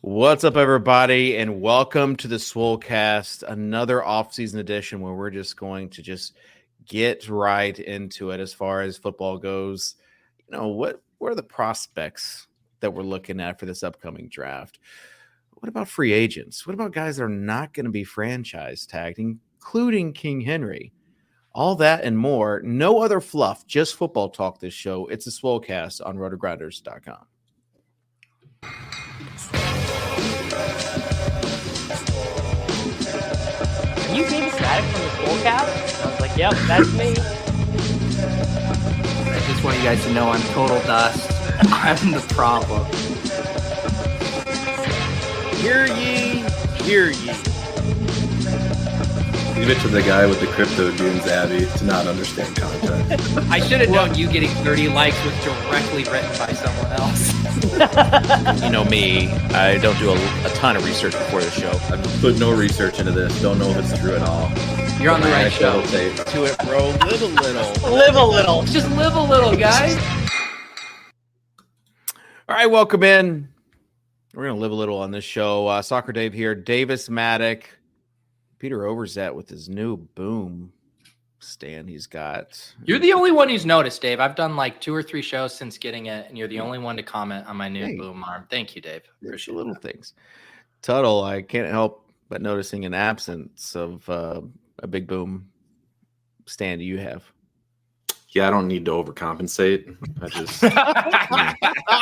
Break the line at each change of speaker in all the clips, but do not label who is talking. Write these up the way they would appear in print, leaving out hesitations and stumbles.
What's up, everybody, and welcome to the Swolecast, another off-season edition where we're just going to get right into it as far as football goes. You know, what are the prospects that we're looking at for this upcoming draft? What about free agents? What about guys that are not going to be franchise tagged, including King Henry? All that and more. No other fluff, just football talk this show. It's a Swolecast on RotoGrinders.com.
Are you Davis Maddox from the Swolecast? I was like, yep, that's me.
I just want you guys to know I'm total dust. I'm the problem.
Hear ye, hear ye.
Leave it to the guy with the crypto dunes, Abby, to not understand context.
I should have known you getting 30 likes was directly written by someone else.
You know me, I don't do a ton of research before the show.
I've put no research into this. Don't know if it's true at all.
You're on the right show.
To it, bro. Live a little.
Live a little.
Just live a little, guys.
All right, welcome in. We're going to live a little on this show. Soccer Dave here. Davis Maddox. Peter Overzet with his new boom stand he's got.
You're the only one who's noticed, Dave. I've done like 2 or 3 shows since getting it, and you're the only one to comment on my new boom arm. Thank you, Dave.
Appreciate little things. Tuttle, I can't help but noticing an absence of a big boom stand you have.
Yeah, I don't need to overcompensate. I just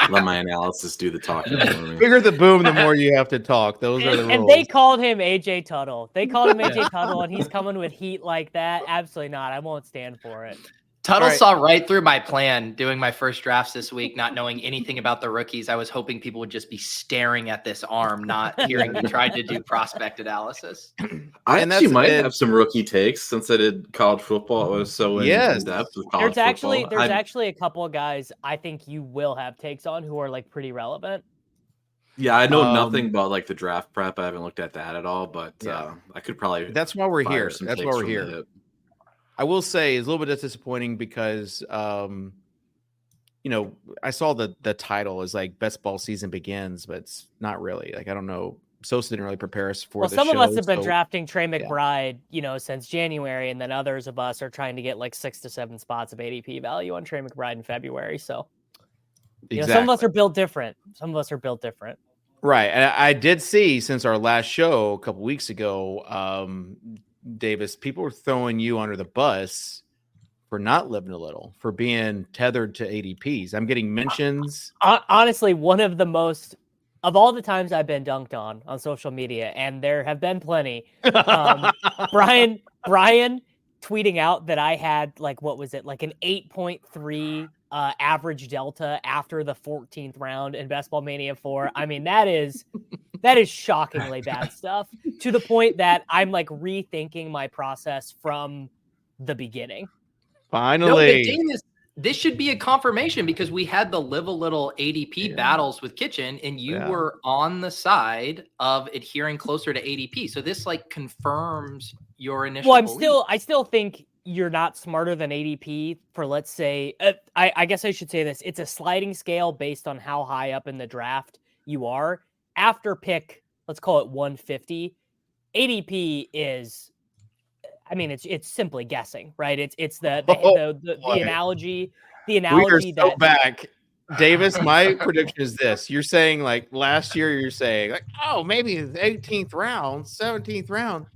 let my analysis do the talking for me.
Bigger the boom, the more you have to talk. Those are the rules.
And they called him AJ Tuttle. They called him AJ Tuttle, and he's coming with heat like that. Absolutely not. I won't stand for it.
Tuttle saw right through my plan doing my first drafts this week, not knowing anything about the rookies. I was hoping people would just be staring at this arm, not hearing me try to do prospect analysis.
I actually might have some rookie takes since I did college football. I was so in depth with college football.
There's actually a couple of guys I think you will have takes on who are like pretty relevant.
Yeah, I know nothing about like the draft prep. I haven't looked at that at all, but I could probably.
That's why we're here. That's why we're here. I will say it's a little bit disappointing because, you know, I saw the title is like best ball season begins, but it's not really. Like, I don't know. Sosa didn't really prepare us for the show.
Some of us have been drafting Trey McBride, you know, since January, and then others of us are trying to get like 6 to 7 spots of ADP value on Trey McBride in February. So, you know, some of us are built different.
Right. And I did see since our last show a couple weeks ago, Davis, people were throwing you under the bus for not living a little, for being tethered to ADPs. I'm getting mentions.
Honestly, one of the most of all the times I've been dunked on social media, and there have been plenty. Brian tweeting out that I had like, what was it? Like an 8.3 average delta after the 14th round in Best Ball Mania 4. I mean, that is shockingly bad stuff, to the point that I'm like rethinking my process from the beginning.
Finally.
No, this should be a confirmation because we had the live a little ADP battles with Kitchen, and you were on the side of adhering closer to ADP. So this like confirms your initial.
Well, I still think you're not smarter than ADP for, let's say, I guess I should say this. It's a sliding scale based on how high up in the draft you are. After pick, let's call it 150, ADP is, I mean, it's simply guessing, right? It's the analogy. The analogy
we are so back. Davis, my prediction is this. You're saying like last year, you're saying like, oh, maybe the 18th round, 17th round.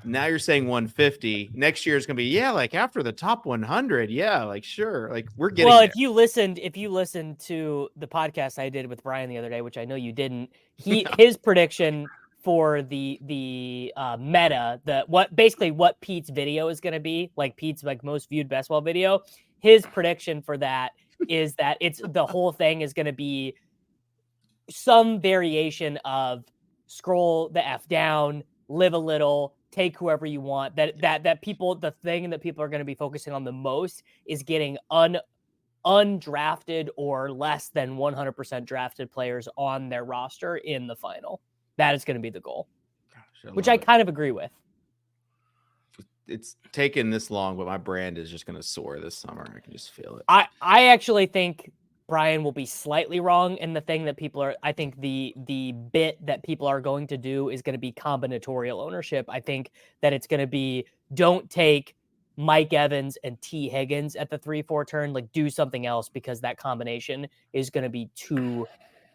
Now you're saying 150. Next year is going to be, like after the top 100. Yeah, like sure. Like we're getting there.
If you listened to the podcast I did with Brian the other day, which I know you didn't, his prediction for the meta, what Pete's video is going to be, like Pete's like most viewed best ball video, his prediction for that is that the whole thing is going to be some variation of scroll the F down, live a little, take whoever you want. That people, the thing that people are going to be focusing on the most is getting undrafted or less than 100% drafted players on their roster in the final. That is going to be the goal, which I kind of agree with.
It's taken this long, but my brand is just going to soar this summer. I can just feel it.
I actually think Brian will be slightly wrong. And the thing that I think the bit that people are going to do is going to be combinatorial ownership. I think that it's going to be, don't take Mike Evans and T Higgins at the 3-4 turn, like do something else because that combination is going to be too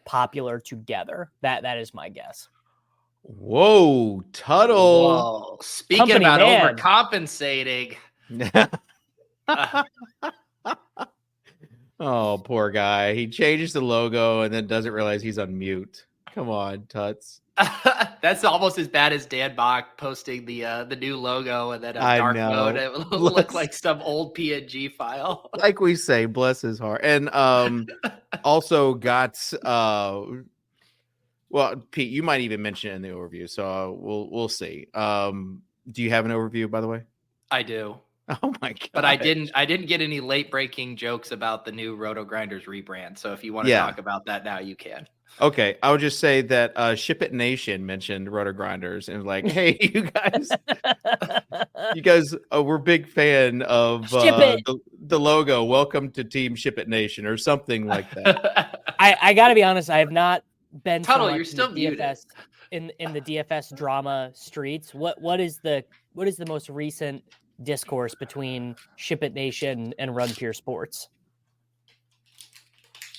popular together. That is my guess.
Whoa, Tuttle.
Whoa. Speaking
Company
about
man.
overcompensating.
Oh, poor guy. He changes the logo and then doesn't realize he's on mute. Come on, Tuts.
That's almost as bad as Dan Bach posting the new logo and then a
I
dark
know.
mode. It will look like some old PNG file.
Like we say, bless his heart. And also got well, Pete, you might even mention it in the overview, so we'll see. Do you have an overview, by the way?
I do.
Oh my god!
But I didn't get any late breaking jokes about the new RotoGrinders rebrand. So if you want to talk about that now, you can.
Okay, I would just say that Ship It Nation mentioned RotoGrinders and like, hey, you guys, we're big fan of the logo. Welcome to Team Ship It Nation or something like that.
I got to be honest, I have not been
Tuttle. You're still muted
in the DFS drama streets. What is the most recent discourse between Ship It Nation and Run Pure Sports?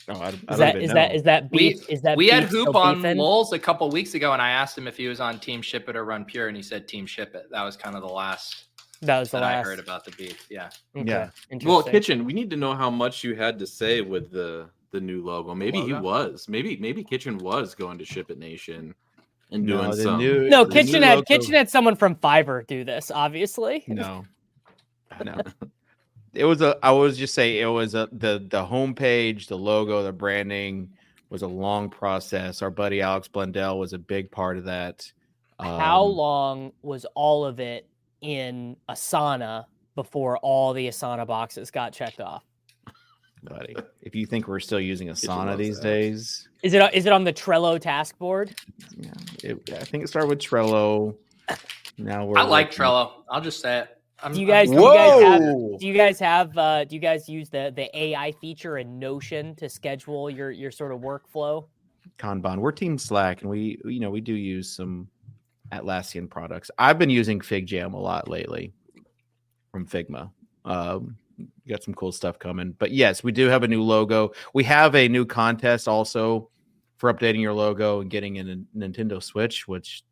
Oh,
is that beef?
We had Hoop on Lulz a couple weeks ago, and I asked him if he was on Team Ship It or Run Pure, and he said Team Ship It. That was kind of the last.
That was the last
I heard about the beef. Yeah.
Okay.
Yeah.
Well, Kitchen, we need to know how much you had to say with the new logo. Maybe he was. Maybe Kitchen was going to Ship It Nation and doing some.
Kitchen had someone from Fiverr do this. Obviously.
No. It was the homepage, the logo, the branding was a long process. Our buddy Alex Blundell was a big part of that.
How long was all of it in Asana before all the Asana boxes got checked off?
Buddy, if you think we're still using Asana these days,
is it on the Trello task board?
Yeah, I think it started with Trello. Now
I like Trello. I'll just say it.
Do you guys use the AI feature in Notion to schedule your sort of workflow?
Kanban. We're Team Slack, and we do use some Atlassian products. I've been using FigJam a lot lately from Figma. Got some cool stuff coming. But yes, we do have a new logo. We have a new contest also for updating your logo and getting in a Nintendo Switch, which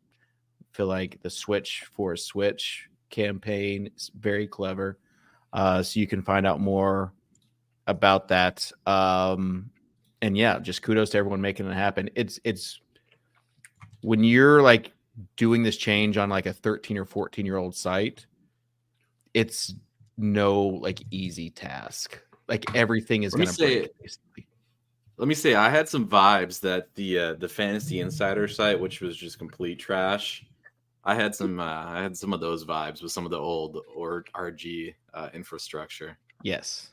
I feel like the Switch for a Switch campaign is very clever. So you can find out more about that. And yeah, just kudos to everyone making it happen. It's when you're like doing this change on like a 13 or 14-year-old site, it's no like easy task. Like everything is going to break.
Let me say, I had some vibes that the Fantasy Insider site, which was just complete trash. I had some of those vibes with some of the old RG infrastructure.
Yes.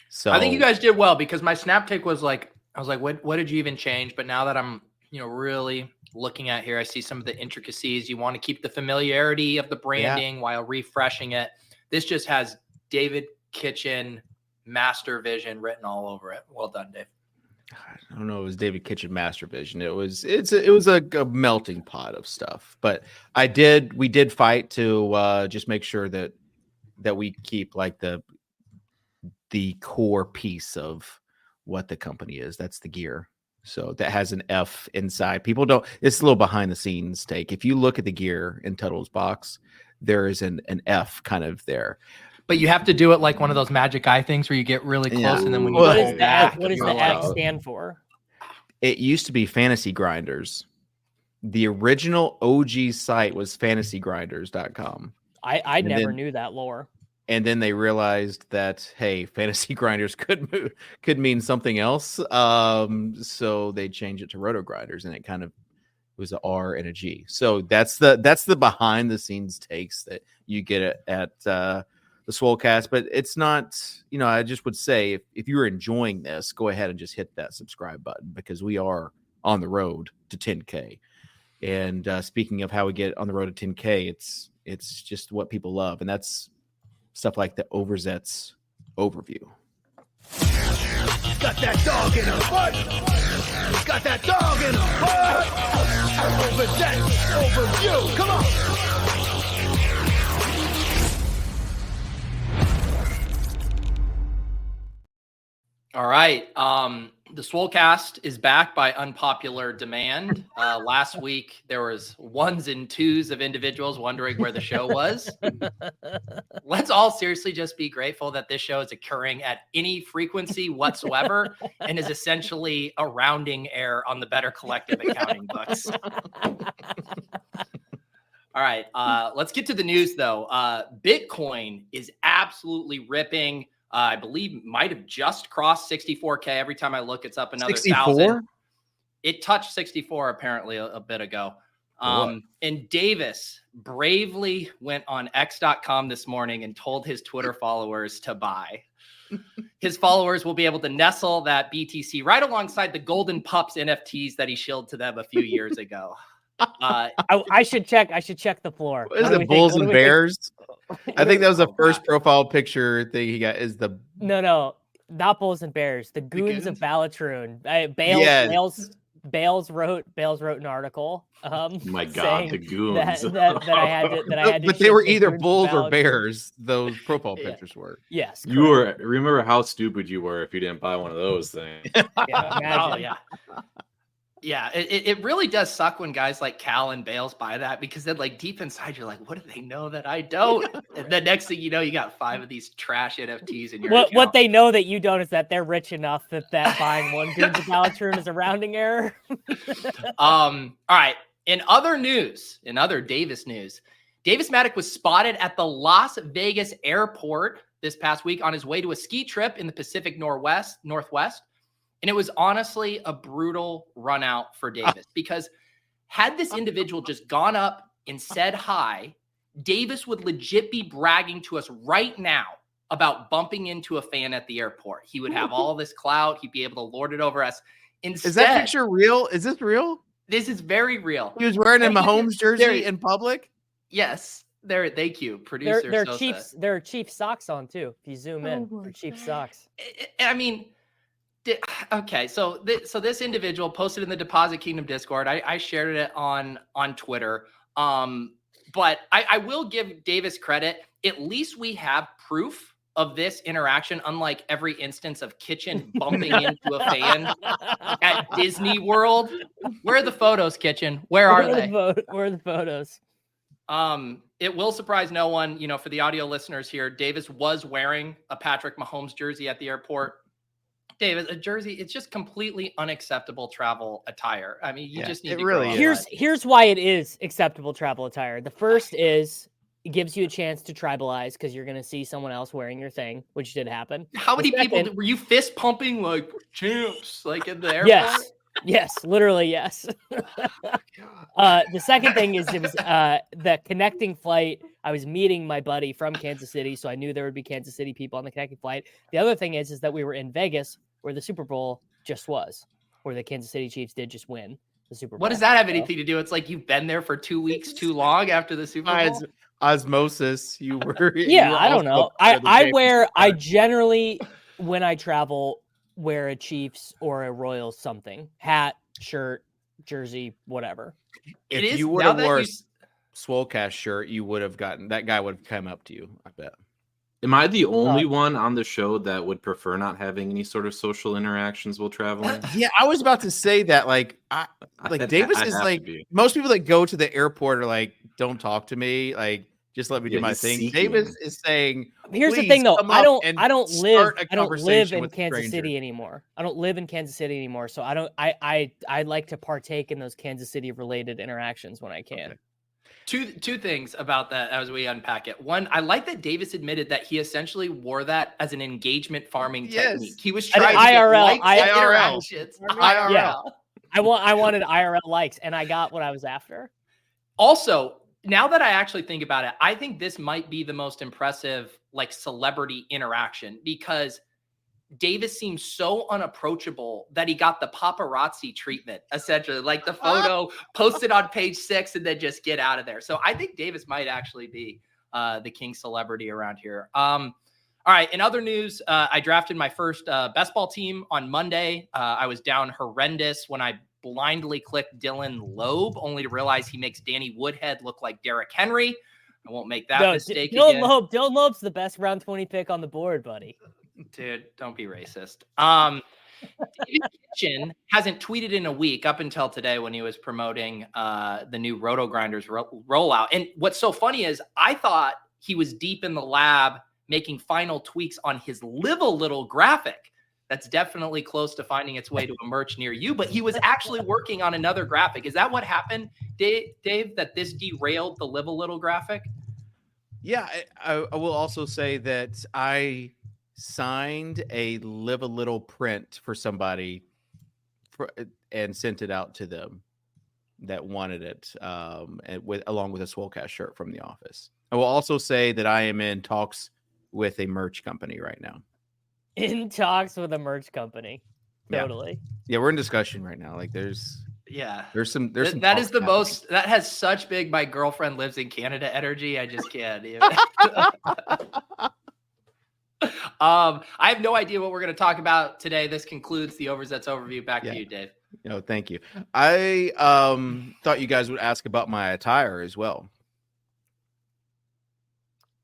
So
I think you guys did well because my snap take was like, I was like, what did you even change? But now that I'm, really looking at here, I see some of the intricacies. You want to keep the familiarity of the branding while refreshing it. This just has David Kitchen Master Vision written all over it. Well done, Dave.
I don't know. It was David Kitchen Master Vision. It was a melting pot of stuff. But we did fight to just make sure that we keep like the core piece of what the company is. That's the gear. So that has an F inside. People don't. It's a little behind the scenes take. If you look at the gear in Tuttle's box, there is an F kind of there.
But you have to do it like one of those magic eye things where you get really close and then when you
what
go
does
back,
the F stand for?
It used to be Fantasy Grinders. The original OG site was fantasygrinders.com.
I never knew that lore.
And then they realized that, hey, Fantasy Grinders could mean something else. So they changed it to RotoGrinders, and it kind of was an R and a G. So that's the behind the scenes takes that you get at the Swolecast. But it's not, I just would say if you're enjoying this, go ahead and just hit that subscribe button because we are on the road to 10K. And speaking of how we get on the road to 10K, it's just what people love, and that's stuff like the Overzet's overview.
Got that dog in her butt. Got that dog in her butt. Over that, over you. Come on.
All right. The Swolecast is back by unpopular demand. Last week, there was ones and twos of individuals wondering where the show was. Let's all seriously just be grateful that this show is occurring at any frequency whatsoever and is essentially a rounding error on the Better Collective accounting books. All right. Let's get to the news, though. Bitcoin is absolutely ripping. I believe might have just crossed 64K. Every time I look, it's up another 1,000. It touched 64 apparently a bit ago. And Davis bravely went on x.com this morning and told his Twitter followers to buy. His followers will be able to nestle that BTC right alongside the Golden Pups NFTs that he shilled to them a few years ago.
I should check the floor.
What is it, Bulls and Bears? I think that was the first profile picture thing he got. Is the
no, not Bulls and Bears. The Goons of Ballatroon. Bales wrote an article.
My God, the Goons.
that I had to.
But they were either Bulls or Bears. Those profile pictures were.
Yes,
you were. Remember how stupid you were if you didn't buy one of those things.
Yeah, it really does suck when guys like Cal and Bales buy that, because then like deep inside you're like, what do they know that I don't? And the next thing you know, you got 5 of these trash NFTs in your account.
What they know that you don't is that they're rich enough that buying one Goons of Ballatroon is a rounding error.
All right. In other Davis news, Davis Maddock was spotted at the Las Vegas airport this past week on his way to a ski trip in the Pacific Northwest. And it was honestly a brutal run out for Davis, because had this individual just gone up and said hi, Davis would legit be bragging to us right now about bumping into a fan at the airport. He would have all this clout. He'd be able to lord it over us. Instead,
is that picture real? Is this real?
This is very real.
He was wearing a Mahomes jersey in public?
Yes. Thank you, producer.
There are Chiefs socks on too. If you zoom in, they're Chiefs socks.
I mean, okay, so this individual posted in the Deposit Kingdom Discord. I shared it on Twitter. But I will give Davis credit. At least we have proof of this interaction, unlike every instance of Kitchen bumping into a fan at Disney World. Where are the photos, Kitchen? Where are they?
Where are the photos?
It will surprise no one, for the audio listeners here. Davis was wearing a Patrick Mahomes jersey at the airport. David, a jersey, it's just completely unacceptable travel attire. I mean, you just need to
really
Here's why it is acceptable travel attire. The first is it gives you a chance to tribalize, because you're going to see someone else wearing your thing, which did happen.
How many people were you fist pumping like champs, like in the airport?
Yes, literally, yes. The second thing is it was the connecting flight. I was meeting my buddy from Kansas City, so I knew there would be Kansas City people on the connecting flight. The other thing is that we were in Vegas, where the Super Bowl just was, where the Kansas City Chiefs did just win the Super Bowl.
What does that have anything to do? It's like you've been there for 2 weeks too long after the Super Bowl.
Osmosis, you were.
I don't know. I generally, when I travel, wear a Chiefs or a Royals something, hat, shirt, jersey, whatever.
If you would have wore a Swolecast shirt, you would have gotten, that guy would have come up to you, I bet.
Am I the only one on the show that would prefer not having any sort of social interactions while traveling?
Yeah, I was about to say that. Davis is like, most people that go to the airport are like, don't talk to me. Like, just let me do my thing. Davis is saying,
here's the thing though, I don't live in Kansas City anymore. I don't live in Kansas City anymore. So I like to partake in those Kansas City related interactions when I can.
Okay.
Two things about that as we unpack it. One, I like that Davis admitted that he essentially wore that as an engagement farming technique. He was trying to
IRL.
IRL.
Yeah. I wanted IRL likes, and I got what I was after.
Also, now that I actually think about it, I think this might be the most impressive celebrity interaction, because Davis seems so unapproachable that he got the paparazzi treatment, essentially, like the photo posted on page 6 and then just get out of there. So I think Davis might actually be the king celebrity around here. All All right. In other news, I drafted my first best ball team on Monday. I was down horrendous when I blindly clicked Dylan Loeb, only to realize he makes Danny Woodhead look like Derrick Henry. I won't make that mistake again.
Dylan Loeb's the best round 20 pick on the board, buddy.
Dude, don't be racist. David Kitchen hasn't tweeted in a week up until today when he was promoting the new RotoGrinders rollout. And what's so funny is I thought he was deep in the lab making final tweaks on his Live a Little graphic. That's definitely close to finding its way to a merch near you, but he was actually working on another graphic. Is that what happened, Dave, that this derailed the Live a Little graphic?
Yeah, I will also say that I signed a Live a Little print for somebody and sent it out to them that wanted it, along with a Swolecast shirt from the office. I will also say that I am in talks with a merch company right now.
In talks with a merch company. Totally.
Yeah, we're in discussion right now. Like there's some
that is the happening. Most that has such big my girlfriend lives in Canada energy. I just can't even. I have no idea what we're going to talk about today. This concludes the Overzets overview. Back to you, Dave.
No, thank you. I thought you guys would ask about my attire as well.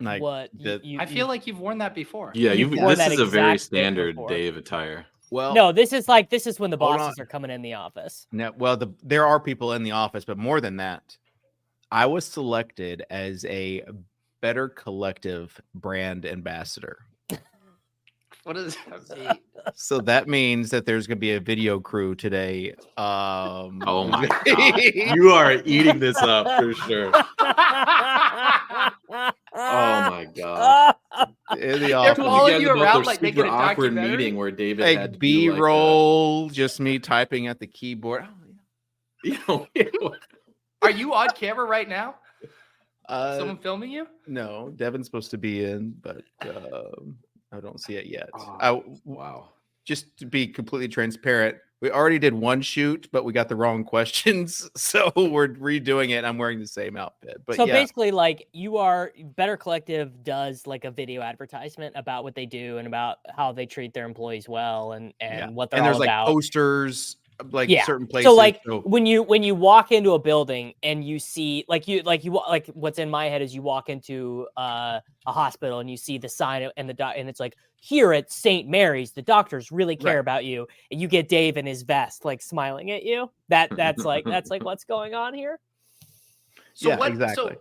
Like
what?
I feel like you've worn that before.
Yeah, this is a very standard Dave attire.
Well,
no, this is when the bosses are coming in the office.
No, well, there are people in the office, but more than that, I was selected as a Better Collective brand ambassador.
What does that mean?
So that means that there's going to be a video crew today.
Oh my God. You are eating this up for sure. Oh my God.
In the office.
They're following you around like making a
awkward
documentary
meeting where David
like
had to
B-roll, just me typing at the keyboard.
Are you on camera right now? Someone filming you?
No, Devin's supposed to be in, but I don't see it yet.
Wow.
Just to be completely transparent, we already did one shoot, but we got the wrong questions. So we're redoing it. I'm wearing the same outfit. But
so basically, like Better Collective does like a video advertisement about what they do and about how they treat their employees well and what they're all about. And there's like
posters, certain places.
So like when you walk into a building and you see like what's in my head is you walk into a hospital and you see the sign and and it's like, here at St. Mary's, the doctors really care about you, and you get Dave in his vest like smiling at you. That's like what's going on here.
So exactly. So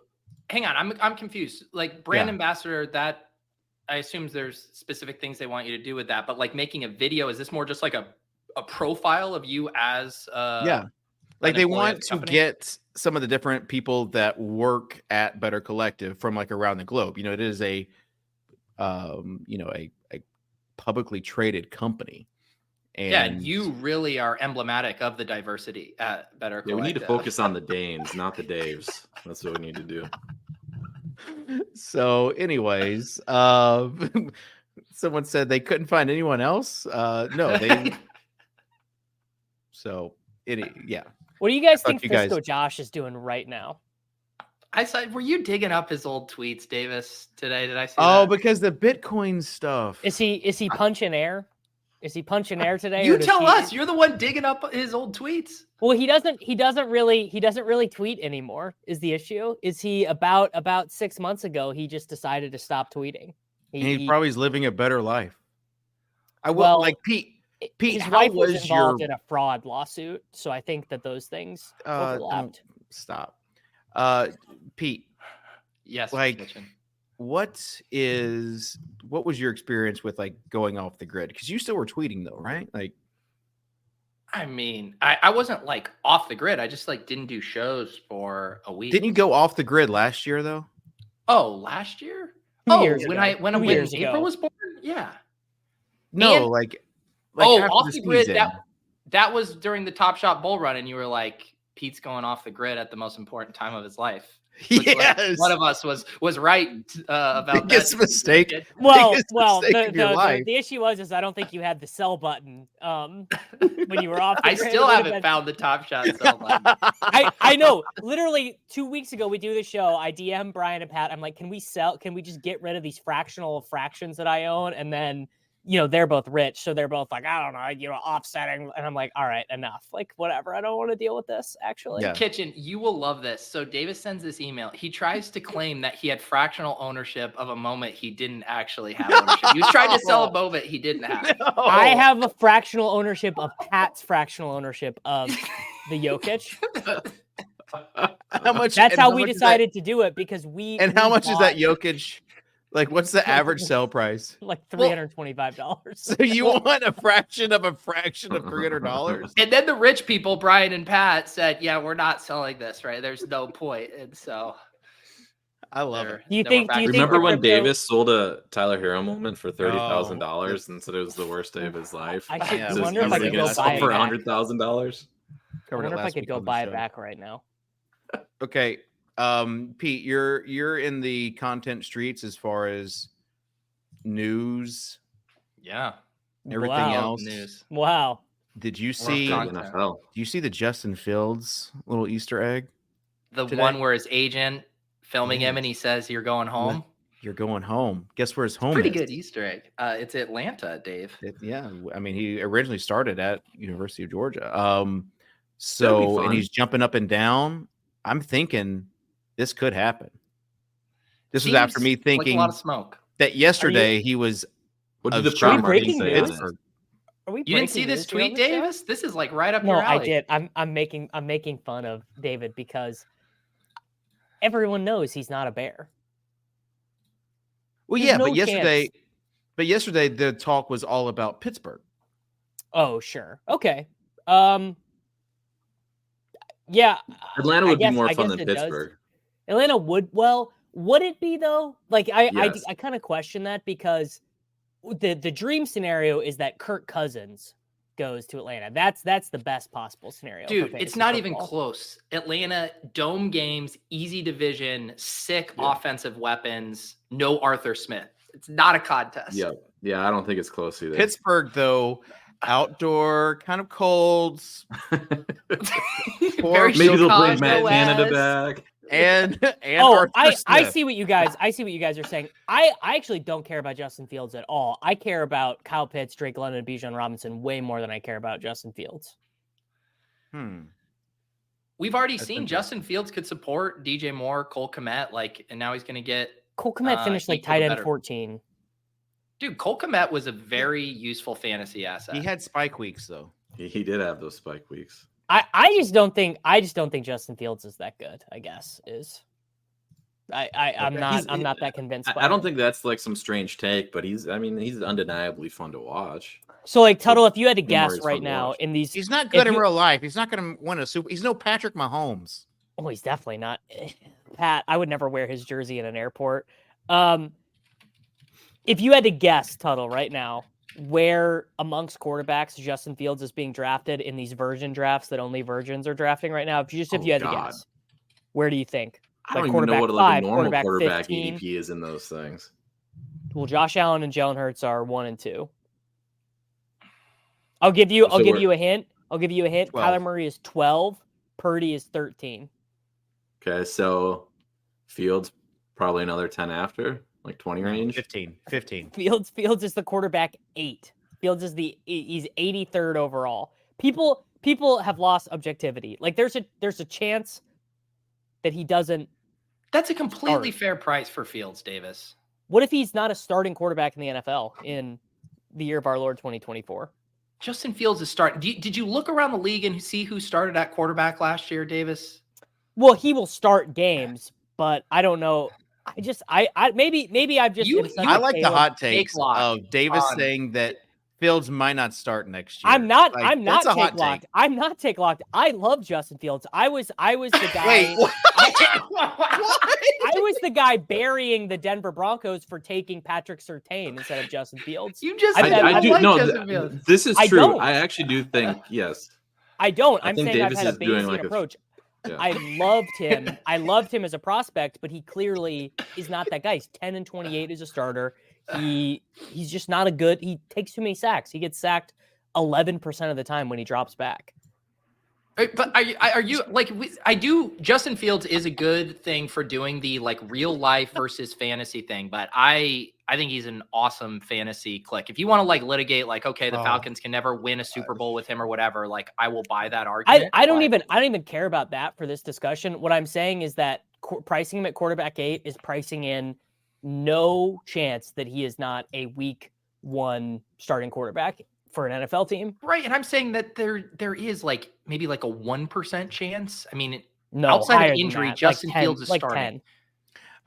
hang on, I'm confused. Like brand ambassador, that I assume there's specific things they want you to do with that, but like making a video, is this more just like a profile of you as
like they want to get some of the different people that work at Better Collective from like around the globe. It is a a publicly traded company, and
you really are emblematic of the diversity at Better Collective.
We need to focus on the Danes, not the Daves. That's what we need to do.
So anyways, someone said they couldn't find anyone else. No, they So
What do you guys think Fisco Josh is doing right now?
I saw. Were you digging up his old tweets, Davis, today? Did I see?
Oh,
that?
Because the Bitcoin stuff.
Is he punching air? Is he punching air today?
You tell us. You're the one digging up his old tweets.
Well, he doesn't really tweet anymore. Is the issue? Is he about 6 months ago? He just decided to stop tweeting.
He probably is living a better life. Pete,
his wife was involved in a fraud lawsuit, so I think that those things overlapped.
Stop. Pete.
Yes.
What was your experience with like going off the grid? Because you still were tweeting though, right? Like,
I mean, I wasn't like off the grid. I just like didn't do shows for a week.
Didn't you go off the grid last year though?
Oh, last year? When April was born? Yeah.
No,
off the grid. That was during the Top Shot Bull Run, and you were like, Pete's going off the grid at the most important time of his life.
Yes.
One of us was right about
Biggest
that.
mistake.
Well,
Biggest mistake of your life.
the issue was I don't think you had the sell button when you were off.
I still haven't found the Top Shot sell button.
I know. Literally 2 weeks ago, we do the show. I DM Brian and Pat. I'm like, can we just get rid of these fractions that I own? And then, they're both rich. So they're both like, I don't know, offsetting. And I'm like, all right, enough. Like, whatever. I don't want to deal with this, actually.
Yeah.
Kitchen, you will love this. So Davis sends this email. He tries to claim that he had fractional ownership of a moment he didn't actually have ownership. He was trying to sell a moment he didn't have.
No.
I have a fractional ownership of Pat's fractional ownership of the Jokic.
How much?
That's
and
how
how
we
much is
decided to do it because we.
And how
we
much is that
bought,
Jokic? Like, what's the average sell price?
Like $325.
So you want a fraction of $300?
And then the rich people, Brian and Pat, said, yeah, we're not selling this, right? There's no point. And so
I love it.
Do you think
Remember when
crypto-
Davis sold a Tyler Hero moment for $30,000 and said it was the worst day of his life?
I should
Yeah,
wonder if I could go buy it
for
back.
$100,000.
I wonder if I could go buy it back right now.
Okay, Pete, you're in the content streets as far as news,
yeah,
everything
Wow.
else.
News.
Wow.
Did you see?
content.
NFL.
Do you see the Justin Fields little Easter egg?
The
Today?
one where his agent filming him
Yes.
and he says, you're going home.
You're going home. Guess where his home
Pretty
is?
good Easter egg. It's Atlanta, Dave.
Yeah, I mean, he originally started at University of Georgia.
That'd
So
be
and
fun.
he's jumping up and down. I'm thinking this could happen. This was after me
Seems like
thinking
a lot of smoke.
that yesterday he was.
What
of
did the
strong
Prime
breaking
say on
news?
it?
Are we
You didn't
breaking
see this
news here on
tweet,
the show?
Davis? This is like right up
No,
your alley.
I did. I'm making fun of David because everyone knows he's not a bear.
Well,
There's
yeah,
no
but yesterday the talk was all about Pittsburgh.
Oh, sure. Okay. Yeah.
Atlanta
I
would
guess-
be more
I
fun
guess
than
it does.
Pittsburgh.
Atlanta would it be though? Like
Yes.
I kind of question that because the dream scenario is that Kirk Cousins goes to Atlanta. That's the best possible scenario. for
Dude, it's
fantasy
not even
football.
close. Atlanta, dome games, easy division, sick
Yeah.
offensive weapons, no Arthur Smith. It's not a contest.
Yeah. Yeah, I don't think it's close either.
Pittsburgh, though, outdoor, kind of cold,
Very
Maybe they'll bring
Chicago-esque.
Matt Canada back.
and
Oh,
Arthur
I
Smith.
see what you guys are saying. I actually don't care about Justin Fields at all. I care about Kyle Pitts, Drake London, and Bijan Robinson way more than I care about Justin Fields.
We've already
That's
seen
interesting.
Justin Fields could support DJ Moore, Cole Kmet, and now he's going to get.
Cole Kmet finished like
equal
tight
to
end
better.
14.
Dude, Cole Kmet was a very useful fantasy asset.
He had spike weeks, though.
He did have those spike weeks.
I just don't think Justin Fields is that good. I guess is. I'm not that convinced. By
I don't
it.
think that's like some strange take, but he's undeniably fun to watch.
So. Like Tuttle, if you had to
More
guess
is
right
fun to
now
watch.
in these,
He's not
If
good in
you-
real life. He's not going to win a super. He's no Patrick Mahomes.
oh, he's definitely not. Pat, I would never wear his jersey in an airport. If you had to guess, Tuttle, right now, where amongst quarterbacks Justin Fields is being drafted in these virgin drafts that only virgins are drafting right now, if you had to
God.
guess, where do you think?
I
Like
don't even know what
quarterback
like a
5,
normal
quarterback
quarterback
15.
ADP is in those things.
Well, Josh Allen and Jalen Hurts are 1 and 2. I'll give you
So we're-
a hint.
12.
Kyler Murray is 12. Purdy is 13.
Okay, so Fields probably another 10 after, like 20 range.
15.
Fields is the quarterback 8. Fields is he's 83rd overall. People have lost objectivity. Like there's a chance that he doesn't.
That's a completely fair price for Fields, Davis.
What if he's not a starting quarterback in the NFL in the year of our Lord 2024?
Justin Fields is starting. Did you look around the league and see who started at quarterback last year, Davis?
Well, he will start games, but I don't know. Maybe I've just.
I like the hot
Take
takes
lock
of Davis
on-
saying that Fields might not start next year.
I'm not
that's a hot
take locked.
take.
I'm not take locked. I love Justin Fields. I was the guy.
Wait, what?
I was the guy burying the Denver Broncos for taking Patrick Surtain instead of Justin Fields.
You just
I
said
I
I
do
like
no.
Justin Fields.
This is
I
true.
don't.
I actually do think yes.
I don't.
I
I'm
think
saying
Davis
I've had a
is doing
Bayesian
like a-
approach.
Yeah.
I loved him. I loved him as a prospect, but he clearly is not that guy. He's 10-28 as a starter. He's just not a good. He takes too many sacks. He gets sacked 11% of the time when he drops back.
But are you like I do? Justin Fields is a good thing for doing the like real life versus fantasy thing, but I think he's an awesome fantasy click. If you want to like litigate, like okay, the Falcons can never win a Super Bowl with him or whatever, like I will buy that argument.
I don't even care about that for this discussion. What I'm saying is that pricing him at quarterback 8 is pricing in no chance that he is not a week 1 starting quarterback for an NFL team.
Right. And I'm saying that there is like maybe like a 1% chance. I mean,
no,
outside of injury, Justin Fields is starting.
10.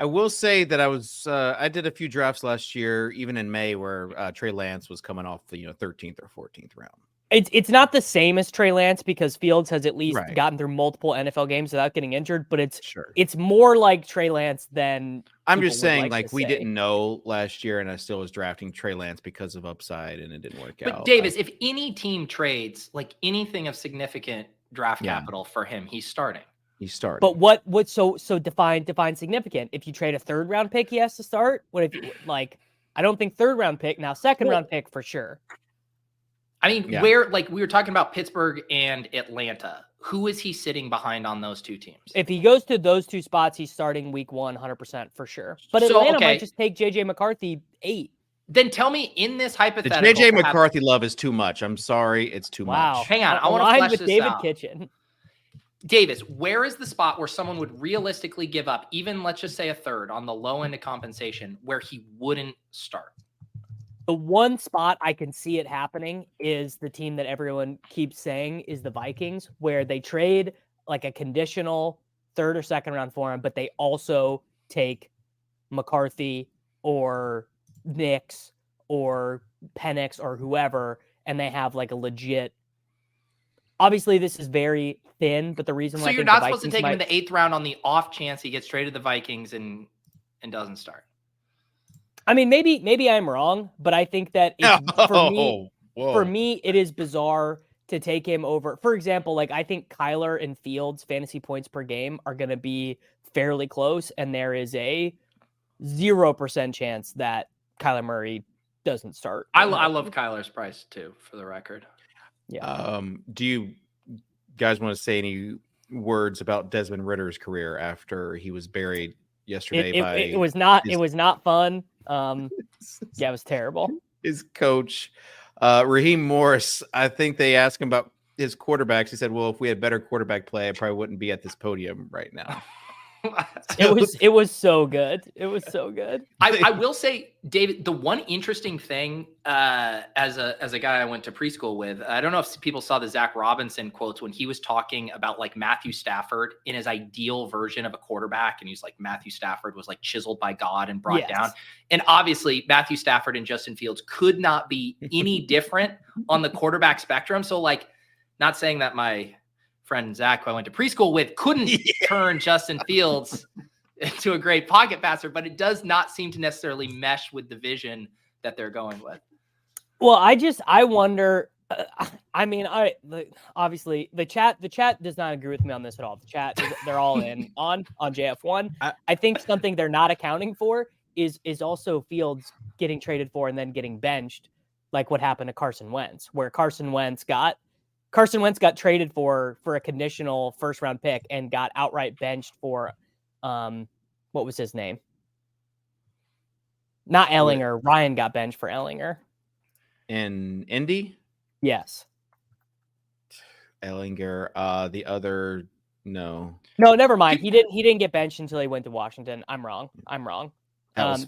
I will say that I did a few drafts last year, even in May, where Trey Lance was coming off the 13th or 14th round.
It's not the same as Trey Lance because Fields has at least gotten through multiple NFL games without getting injured, but it's more like Trey Lance than
I'm just saying, like we didn't know last year, and I still was drafting Trey Lance because of upside, and it didn't work out.
But Davis, if any team trades like anything of significant draft capital for him, he's starting.
He's starting.
But what so define significant? If you trade a 3rd round pick, he has to start. What if like I don't think 3rd round pick, now 2nd round pick for sure.
I mean, where like we were talking about Pittsburgh and Atlanta, who is he sitting behind on those 2 teams?
If he goes to those 2 spots, he's starting week 1, 100% for sure. But Atlanta might just take JJ McCarthy 8.
Then tell me in this hypothetical.
The JJ McCarthy love is too much. I'm sorry, it's too much.
Hang on, I want to flesh
with
this
David
out.
Kitchen.
Davis, where is the spot where someone would realistically give up, even let's just say a 3rd on the low end of compensation, where he wouldn't start?
The one spot I can see it happening is the team that everyone keeps saying is the Vikings, where they trade like a conditional 3rd or 2nd round for him, but they also take McCarthy or Nix or Penix or whoever, and they have like a legit. Obviously, this is very thin, but the reason why
you're not supposed to take him in the 8th round on the off chance he gets traded to the Vikings and doesn't start.
I mean, maybe I'm wrong, but I think that for me, it is bizarre to take him over. For example, like I think Kyler and Fields' fantasy points per game are going to be fairly close, and there is a 0% chance that Kyler Murray doesn't start.
I love Kyler's price too, for the record.
Yeah.
Do you guys want to say any words about Desmond Ritter's career after he was buried yesterday?
It was not fun. It was terrible.
His coach, Raheem Morris, I think they asked him about his quarterbacks. He said, well, if we had better quarterback play, I probably wouldn't be at this podium right now.
It was so good. It was so good.
I will say, David, the one interesting thing as a guy I went to preschool with, I don't know if people saw the Zach Robinson quotes when he was talking about like Matthew Stafford in his ideal version of a quarterback. And he's like, Matthew Stafford was like chiseled by God and brought down. And obviously Matthew Stafford and Justin Fields could not be any different on the quarterback spectrum. So like, not saying that my friend Zach, who I went to preschool with, couldn't turn Justin Fields into a great pocket passer, but it does not seem to necessarily mesh with the vision that they're going with.
Well, I wonder. I mean, obviously the chat does not agree with me on this at all. The chat, they're all in on JF1. I think something they're not accounting for is also Fields getting traded for and then getting benched, like what happened to Carson Wentz, where Carson Wentz got traded for a conditional 1st round pick and got outright benched for, what was his name? Not Ellinger. Ryan got benched for Ellinger.
In Indy?
Yes.
Ellinger. The other, no,
never mind. He didn't get benched until he went to Washington. I'm wrong.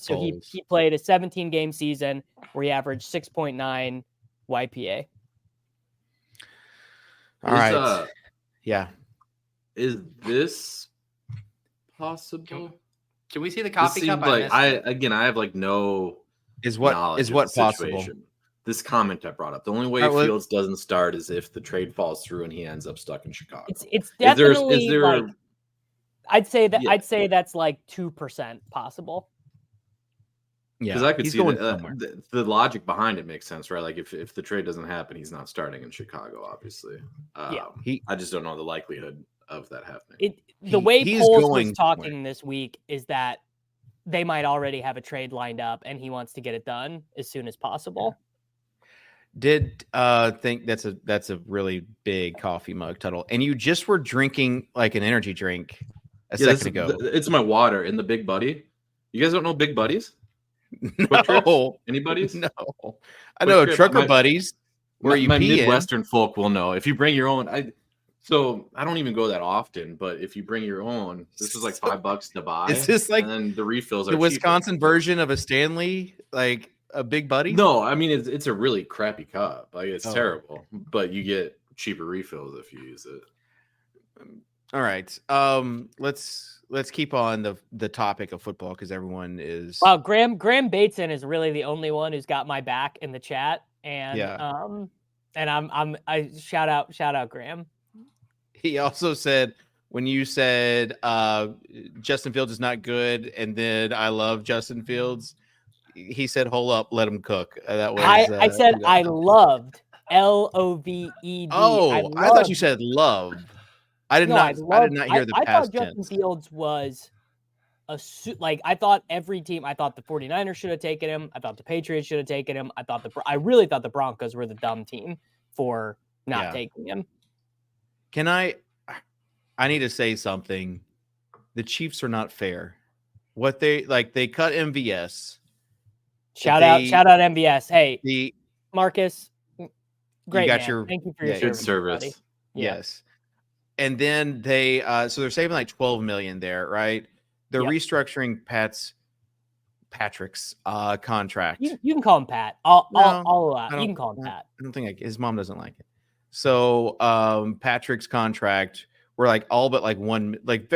So he played a 17 game season where he averaged 6.9 YPA.
All right. Yeah.
Is this possible?
Can we see the coffee cup?
Like I have like no.
Is what possible?
This comment I brought up. The only way Fields doesn't start is if the trade falls through and he ends up stuck in Chicago.
It's definitely like, I'd say that's like 2% possible.
Because I could see the logic behind it makes sense, right? Like if the trade doesn't happen, he's not starting in Chicago, obviously. I just don't know the likelihood of that happening.
The way Poles was talking this week is that they might already have a trade lined up, and he wants to get it done as soon as possible.
Did think that's a really big coffee mug, Tuttle, and you just were drinking like an energy drink a second ago.
It's my water in the Big Buddy. You guys don't know Big Buddies?
No.
Anybody's?
No. I know Trucker Buddies. Where you
my
pee
Midwestern folk will know. If you bring your own, so I don't even go that often, but if you bring your own, this is like $5 to buy.
Is this like
and then the refills are
the Wisconsin
cheaper.
version of a Stanley, like a Big Buddy?
No, I mean it's a really crappy cup. Like it's terrible, but you get cheaper refills if you use it.
All right. Let's keep on the topic of football because everyone is.
Wow, Graham Bateson is really the only one who's got my back in the chat, and I shout out Graham.
He also said when you said Justin Fields is not good, and then I love Justin Fields. He said, "Hold up, let him cook." That was.
I said I loved LOVED.
Oh, I thought you said love. I did not hear the past
I thought
tense.
Justin Fields was I thought every team. I thought the 49ers should have taken him. I thought the Patriots should have taken him. I really thought the Broncos were the dumb team for not taking him.
Can I need to say something. The Chiefs are not fair. What they cut MVS.
Shout out MVS. Hey, Marcus, great man. Thank you for your
service.
Buddy.
Yes. And then they so they're saving like $12 million there, right? They're restructuring Patrick's contract.
You can call him Pat. I'll allow. You can call him Pat.
I don't think his mom doesn't like it. So Patrick's contract, we're like all but like one, like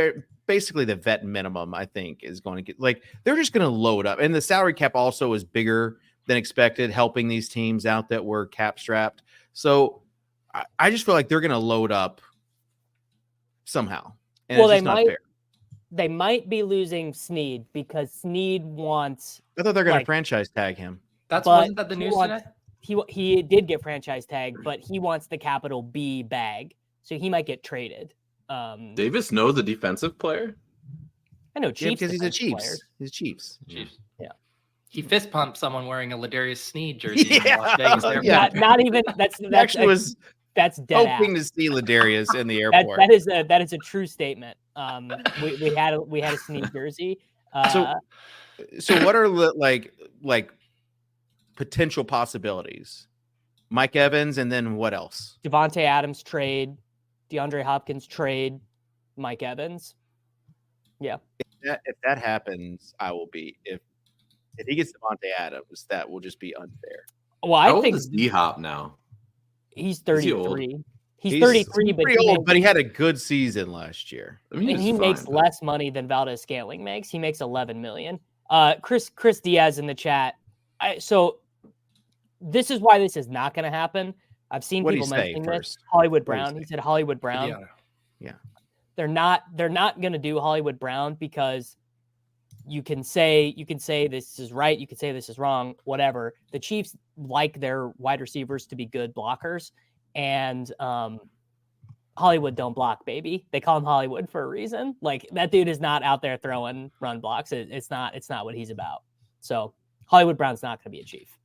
basically the vet minimum, I think, is going to get like they're just going to load up, and the salary cap also is bigger than expected, helping these teams out that were cap strapped. So I just feel like they're going to load up somehow. And it's just not fair.
They might be losing Snead because Snead wants.
I thought they're going to franchise tag him.
Wasn't that the news today?
He did get franchise tagged, but he wants the capital B bag, so he might get traded.
Davis knows a defensive player.
I know Chiefs
because he's a Chiefs.
Player.
He's Chiefs.
Yeah.
He fist pumped someone wearing a Ladarius Sneed jersey in Las Vegas.
Not even that's
actually was.
That's dead
hoping to see Ladarius in the airport.
That is a true statement. We had a Snead jersey.
So what are like potential possibilities? Mike Evans, and then what else?
Devontae Adams trade, DeAndre Hopkins trade, Mike Evans. Yeah.
If that happens, I will be. If he gets Devontae Adams, that will just be unfair.
Well,
How old is D-Hop now?
He's 33. He's 33, but
but he had a good season last year.
I mean, he makes less money than Valdez-Scantling makes. He makes $11 million. Chris Diaz in the chat. So this is why this is not going to happen. I've seen people mentioning this. Hollywood Brown. He said Hollywood Brown.
Yeah.
They're not going to do Hollywood Brown because you can say this is right, you can say this is wrong, whatever. The Chiefs like their wide receivers to be good blockers, and Hollywood don't block, baby. They call him Hollywood for a reason. Like, that dude is not out there throwing run blocks. It's not what he's about. So Hollywood Brown's not going to be a Chief.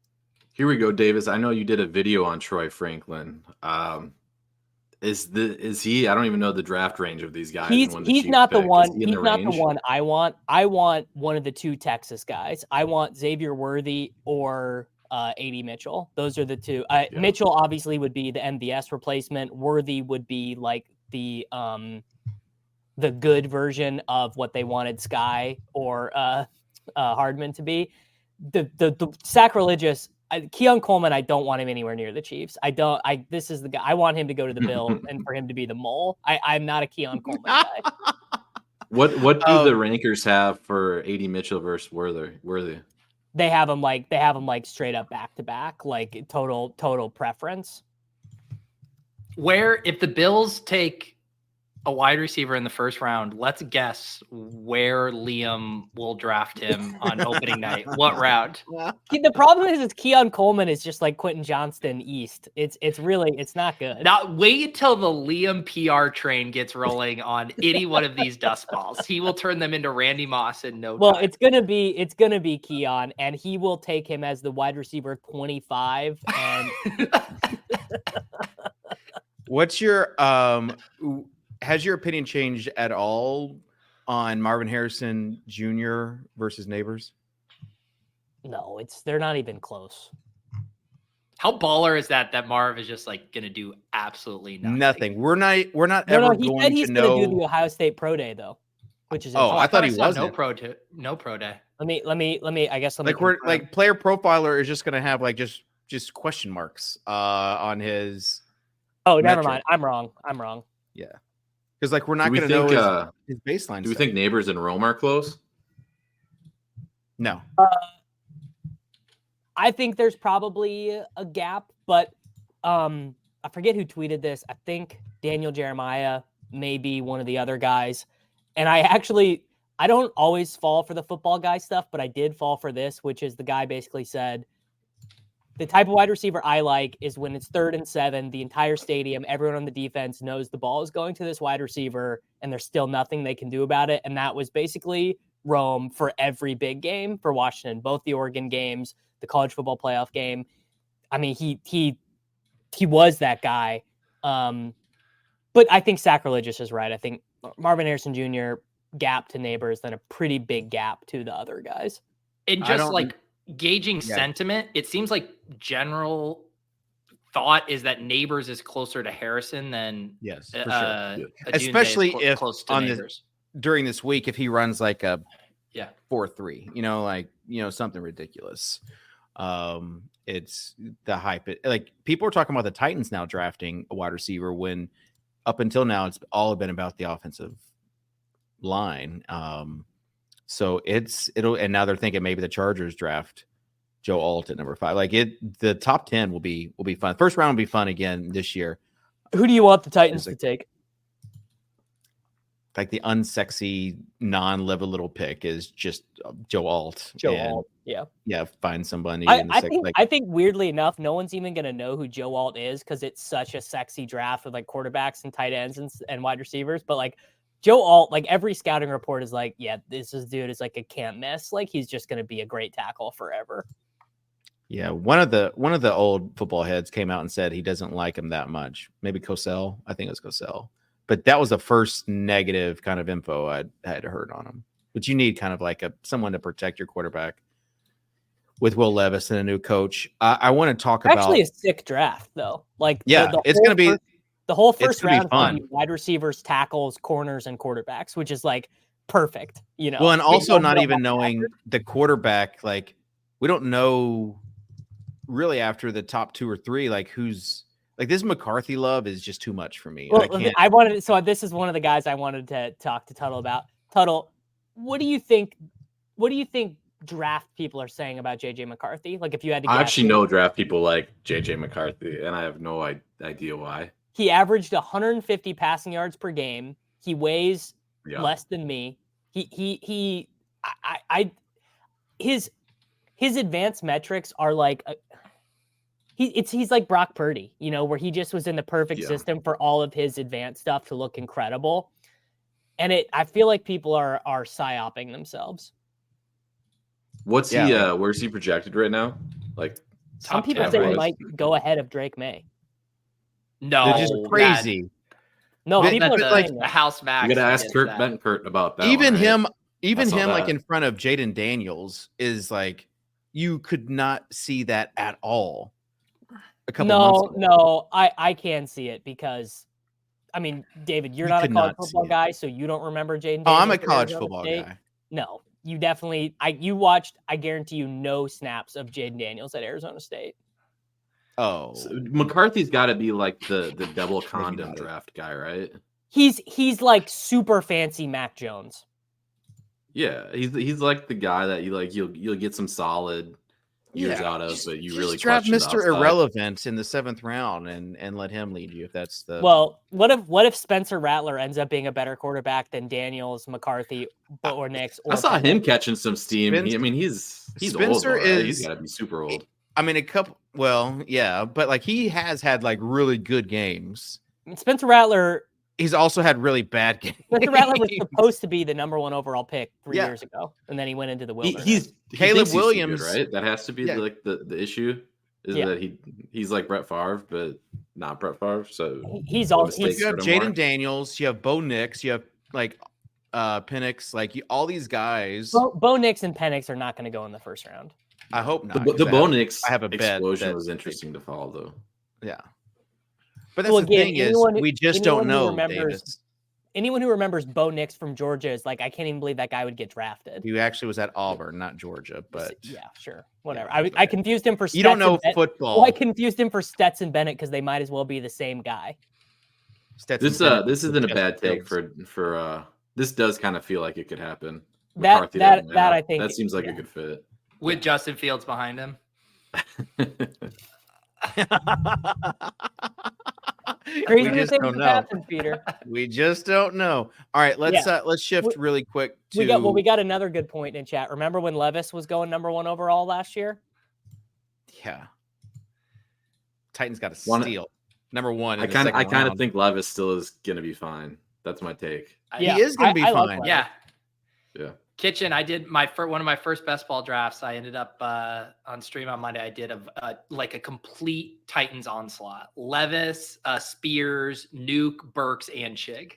Here we go, Davis. I know you did a video on Troy Franklin. Is he? I don't even know the draft range of these guys.
He's not the one. He's not the one I want. I want one of the two Texas guys. I want Xavier Worthy or A.D. Mitchell. Those are the two. Mitchell obviously would be the MVS replacement. Worthy would be like the good version of what they wanted Sky or Hardman to be. The sacrilegious. Keon Coleman, I don't want him anywhere near the Chiefs. This is the guy. I want him to go to the Bills and for him to be the mole. I'm not a Keon Coleman guy.
What do the rankers have for A.D. Mitchell versus Worthy?
They have him like straight up back to back, like total preference.
Where if the Bills take a wide receiver in the first round. Let's guess where Liam will draft him on opening night. What round?
The problem is Keon Coleman is just like Quentin Johnston East. It's not good.
Now wait until the Liam PR train gets rolling on any one of these dust balls. He will turn them into Randy Moss in no time.
Well, it's gonna be Keon, and he will take him as the wide receiver 25. And
what's your has your opinion changed at all on Marvin Harrison Jr. versus Neighbors?
No, they're not even close.
How baller is that Marv is just like going to do absolutely nothing?
Nothing. We're not
No,
ever
he
going
said he's
to
going
know.
to do the Ohio State Pro Day though, which is
I thought he
saw
wasn't.
No pro day.
Let me. I guess
Like we're like Player Profiler is just going to have like just question marks on his.
Oh, never
metric.
mind. I'm wrong.
Yeah, because like we're not
Do we
going to
think,
know his baseline.
Do we
stuff.
think Neighbors and Rome are close?
No.
I think there's probably a gap, but I forget who tweeted this. I think Daniel Jeremiah may be one of the other guys. And I don't always fall for the football guy stuff, but I did fall for this, which is the guy basically said, the type of wide receiver I like is when it's 3rd and 7, the entire stadium, everyone on the defense knows the ball is going to this wide receiver and there's still nothing they can do about it. And that was basically Rome for every big game for Washington, both the Oregon games, the college football playoff game. I mean, he was that guy. But I think Sacrilegious is right. I think Marvin Harrison Jr. gap to Neighbors, then a pretty big gap to the other guys.
And just like gauging sentiment, it seems like general thought is that Neighbors is closer to Harrison than
Yes, for sure.
Especially if
close to Neighbors. During this week, if he runs like a 4.3, something ridiculous. It's the hype. Like people are talking about the Titans now drafting a wide receiver when up until now it's all been about the offensive line. So and now they're thinking maybe the Chargers draft Joe Alt at number 5. Like the top 10 will be fun. First round will be fun again this year.
Who do you want the Titans to take?
Like the unsexy, non-live a little pick is just Joe Alt.
Alt, yeah.
Find somebody.
I think weirdly enough, no one's even gonna know who Joe Alt is because it's such a sexy draft with like quarterbacks and tight ends and wide receivers. But like Joe Alt, like every scouting report is like, yeah, this dude is like a can't miss. Like he's just gonna be a great tackle forever.
Yeah, one of the old football heads came out and said he doesn't like him that much. Maybe Cosell. I think it was Cosell. But that was the first negative kind of info I had heard on him. But you need kind of like someone to protect your quarterback with Will Levis and a new coach. I want to talk about
actually a sick draft though. Like
it's going to be
the whole first round
fun.
Wide receivers, tackles, corners, and quarterbacks, which is like perfect.
Well, and also not even knowing the quarterback. Like we don't know really after the top 2 or 3. Like who's. Like this McCarthy love is just too much for me.
Well, this is one of the guys I wanted to talk to Tuttle about. Tuttle, what do you think draft people are saying about JJ McCarthy? Like if you had to guess.
I actually know draft people like JJ McCarthy, and I have no idea why.
He averaged 150 passing yards per game. He weighs less than me. His advanced metrics are like he's like Brock Purdy, where he just was in the perfect system for all of his advanced stuff to look incredible. And I feel like people are psyoping themselves.
What's he where's he projected right now? Like
some people say he might go ahead of Drake May.
No,
they're just crazy.
No, people are
like a house max.
You gotta ask Kurt Benkert about that.
Even
one,
him, like in front of Jaden Daniels is like you could not see that at all.
No, I can see it because, I mean, David, you're not a college football guy, so you don't remember Jaden.
Oh, I'm a college football guy.
No, you definitely. You watched. I guarantee you, no snaps of Jaden Daniels at Arizona State.
Oh,
so McCarthy's got to be like the double condom draft guy, right?
He's like super fancy Mac Jones.
Yeah, he's like the guy that you'll get some solid years out of, but you really
draft
clutched it
Mr.
outside.
Irrelevant in the 7th round and let him lead you if that's the
Well, what if Spencer Rattler ends up being a better quarterback than Daniels, McCarthy, or Nix? Or
I saw
Penix?
him catching some steam. He's
Spencer
old, right?
is-
He's got to be super old.
I mean but like he has had like really good games.
Spencer Rattler.
He's also had really bad games.
Spencer Rattler was supposed to be the number 1 overall pick 3
Yeah.
years ago, and then he went into the wilderness.
He
Caleb
thinks he's too
Williams,
good, right? That has to be like the issue is that he's like Brett Favre, but not Brett Favre. So
he's also
you have Jaden Daniels, you have Bo Nix, you have like Penix, like all these guys.
Bo Nix and Penix are not going to go in the first round.
I hope not.
The Bo Nix
I have a bet
explosion
that-
was interesting to follow, though.
Yeah. But that's the thing is, we just don't know, Davis.
Anyone who remembers Bo Nix from Georgia is like, I can't even believe that guy would get drafted.
He actually was at Auburn, not Georgia, but
yeah, sure, whatever.
Yeah,
I confused him for.
you don't know
Stetson
football.
Well, I confused him for Stetson Bennett because they might as well be the same guy.
This isn't a bad take for this does kind of feel like it could happen.
That I think
that seems like a good fit
with Justin Fields behind him.
Crazy
We just
things
don't
have
know.
happened, Peter.
We just don't know. All right, let's shift really quick to
We got another good point in chat. Remember when Levis was going number 1 overall last year?
Yeah. Titans got to steal number 1.
I kind of think Levis still is gonna be fine. That's my take.
He is gonna be
love
fine.
Levis.
Yeah. Kitchen, I did one of my first best ball drafts. I ended up on stream on Monday. I did a complete Titans onslaught: Levis, Spears, Nuke, Burks, and Chig.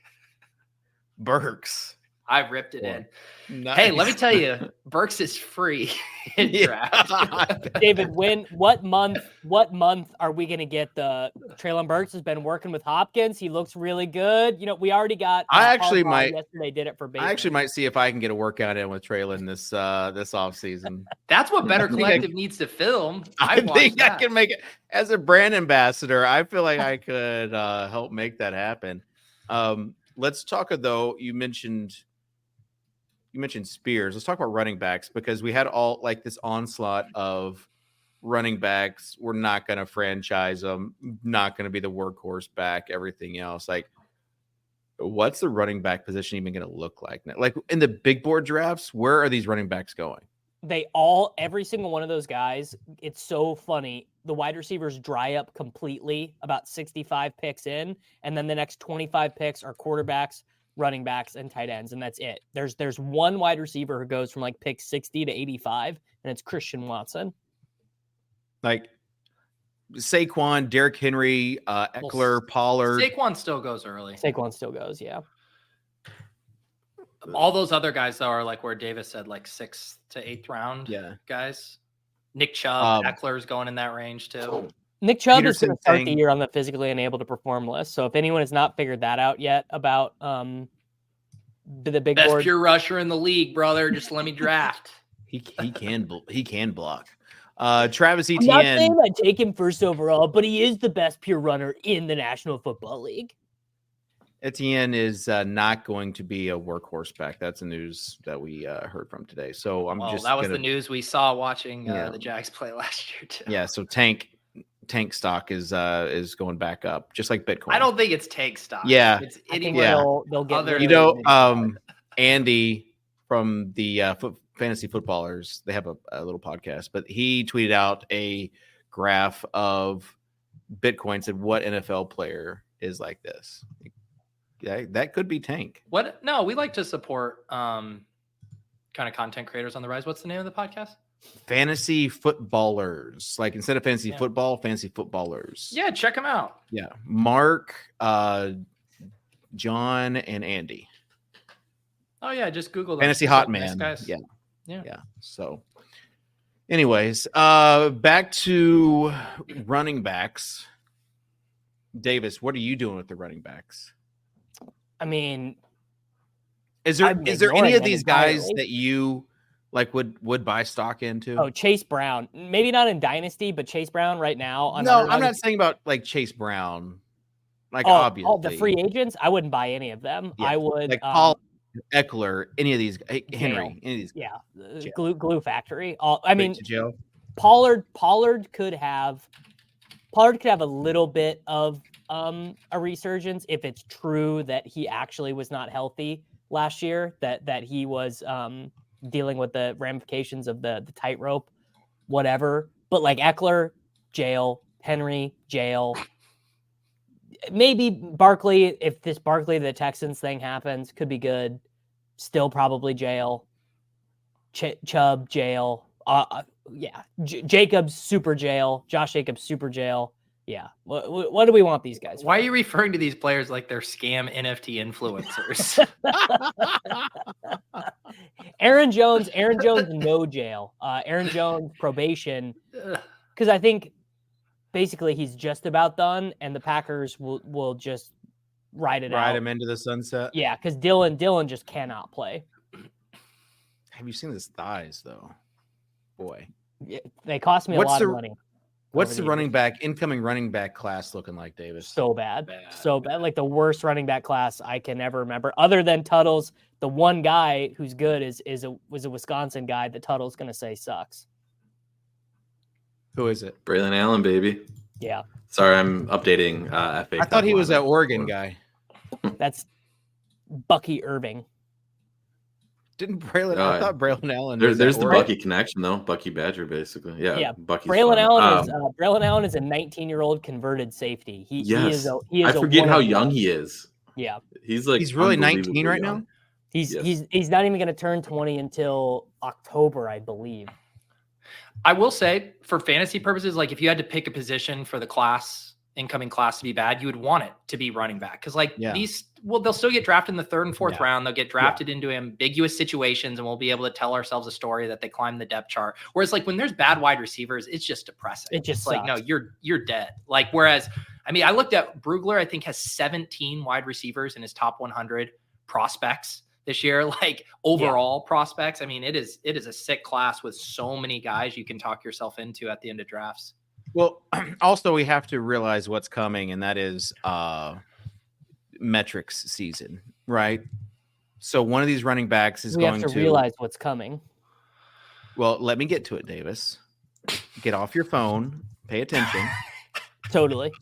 Burks.
I ripped it in.
Nice.
Hey, let me tell you, Burks is free in draft.
David, what month are we going to get the Traylon Burks has been working with Hopkins? He looks really good. You know, we already got.
I actually might.
Yesterday did it for.
I actually might see if I can get a workout in with Traylon this off season.
That's what Better Collective needs to film.
I think I can make it as a brand ambassador. I feel like I could help make that happen. Let's talk though. You mentioned Spears. Let's talk about running backs because we had all like this onslaught of running backs. We're not going to franchise them. Not going to be the workhorse back. Everything else, like, what's the running back position even going to look like now? Like in the big board drafts, where are these running backs going?
Every single one of those guys. It's so funny. The wide receivers dry up completely about 65 picks in, and then the next 25 picks are quarterbacks, running backs, and tight ends, and that's it. There's one wide receiver who goes from like pick 60 to 85, and it's Christian Watson.
Like Saquon, Derrick Henry, Eckler, Pollard.
Saquon still goes early.
Saquon still goes, yeah.
All those other guys though are like where Davis said, like 6th to 8th round.
Yeah,
guys. Nick Chubb, Eckler's going in that range too.
Nick Chubb
Peterson
is going to start the year on the physically unable to perform list. So if anyone has not figured that out yet about the big
best
board,
pure rusher in the league, brother, just let me draft.
he can block. Travis Etienne.
I'm not saying I take him first overall, but he is the best pure runner in the National Football League.
Etienne is not going to be a workhorse back. That's the news that we heard from today. So that was
the news we saw watching the Jags play last year too.
Yeah, so tank stock is going back up, just like Bitcoin.
I don't think it's tank stock.
Yeah,
it's
they'll get
Andy from the Fantasy Footballers, they have a little podcast, but he tweeted out a graph of Bitcoin, said what NFL player is like this. Yeah, that could be Tank.
What? No, we like to support kind of content creators on the rise. What's the name of the podcast?
Fantasy Footballers. Like instead of fantasy football, Fantasy Footballers.
Yeah, check them out.
Yeah, Mark, John, and Andy.
Oh yeah, just Google them.
Fantasy Hot Man.
Nice guys.
Yeah. So, anyways, back to running backs. Davis, what are you doing with the running backs?
I mean,
is there any of these guys that you like would buy stock into?
Oh, Chase Brown. Maybe not in Dynasty, but Chase Brown right now.
No, I'm not saying about like Chase Brown. Like obviously,
the free agents, I wouldn't buy any of them.
Yeah.
I would
like Paul, Eckler, any of these, Henry,
Jail.
any of these.
Yeah,
Jail.
glue factory. I mean,
Jail.
Pollard could have a little bit of a resurgence if it's true that he actually was not healthy last year, that he was dealing with the ramifications of the tightrope, whatever. But like Eckler, jail. Henry, jail. Maybe Barkley, if this Barkley the Texans thing happens, could be good. Still probably jail. Chubb, jail. Yeah. Jacobs, super jail. Josh Jacobs, super jail. Yeah. What do we want these guys for?
Why are you referring to these players like they're scam NFT influencers?
Aaron Jones, no jail. Aaron Jones, probation. Because I think basically he's just about done, and the Packers will just ride
him into the sunset.
Yeah, because Dylan just cannot play.
Have you seen his thighs though? Boy,
yeah, they cost me a lot of money.
What's the incoming running back class looking like, Davis?
So bad. Like the worst running back class I can ever remember. Other than Tuttle's, the one guy who's good was a Wisconsin guy that Tuttle's going to say sucks.
Who is it?
Braylon Allen, baby.
Yeah.
Sorry, I'm updating FA.
I thought he was that Oregon guy.
That's Bucky Irving.
Didn't Braylon? I thought Braylon Allen.
There's the Bucky connection, though. Bucky Badger, basically. Yeah. Bucky's
Braylon Allen is a 19-year-old converted safety. He is
I forget how young he is.
Yeah,
he's
really 19 right now.
He's not even going to turn 20 until October, I believe.
I will say, for fantasy purposes, like if you had to pick a position for the incoming class to be bad, you would want it to be running back. Because they'll still get drafted in the 3rd and 4th round. They'll get drafted into ambiguous situations, and we'll be able to tell ourselves a story that they climbed the depth chart. Whereas like when there's bad wide receivers, it's just depressing.
It just
like, no, you're dead. Like, whereas, I mean, I looked at Brugler, I think has 17 wide receivers in his top 100 prospects this year, like overall prospects. I mean, it is a sick class with so many guys you can talk yourself into at the end of drafts.
Well, also we have to realize what's coming, and that is metrics season, right? So one of these running backs is going to
realize what's coming.
Well, let me get to it, Davis. Get off your phone. Pay attention.
Totally.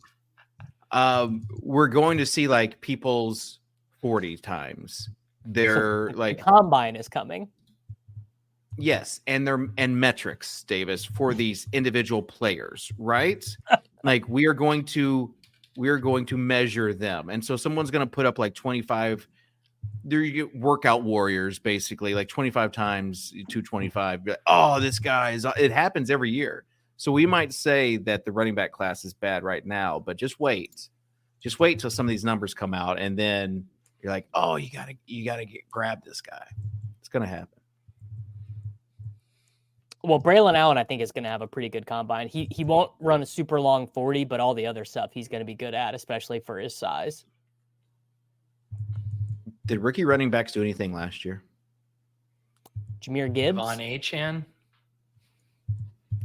We're going to see like people's 40 times. They're like
the combine is coming.
Yes, and metrics, Davis, for these individual players, right? Like we are going to measure them. And so someone's going to put up like 25, they're workout warriors, basically, like 25 times 225. Oh, this guy it happens every year. So we might say that the running back class is bad right now, but just wait till some of these numbers come out, and then you're like, oh, you gotta grab this guy. It's going to happen.
Well, Braylon Allen, I think, is going to have a pretty good combine. He won't run a super long 40, but all the other stuff he's going to be good at, especially for his size.
Did rookie running backs do anything last year?
Jahmyr Gibbs,
Von Achan,